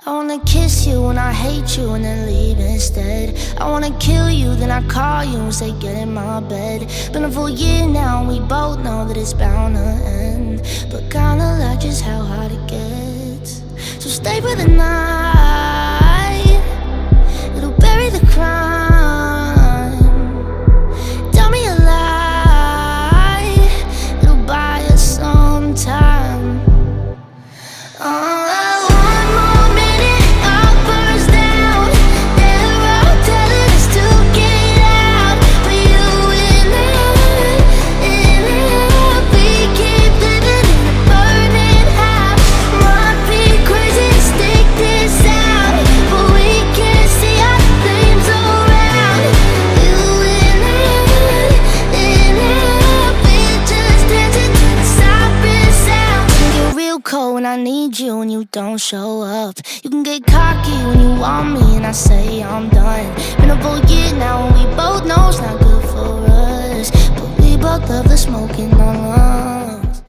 I wanna kiss you and I hate you and then leave instead. I wanna kill you, then I call you and say get in my bed. Been a full year now and we both know that it's bound to end, but kinda like just how hard it gets. So stay for the night, it'll bury the crime. Tell me a lie, it'll buy us some time. When I need you and you don't show up, you can get cocky when you want me and I say I'm done. Been a full year now and we both know it's not good for us, but we both love the smoking on us.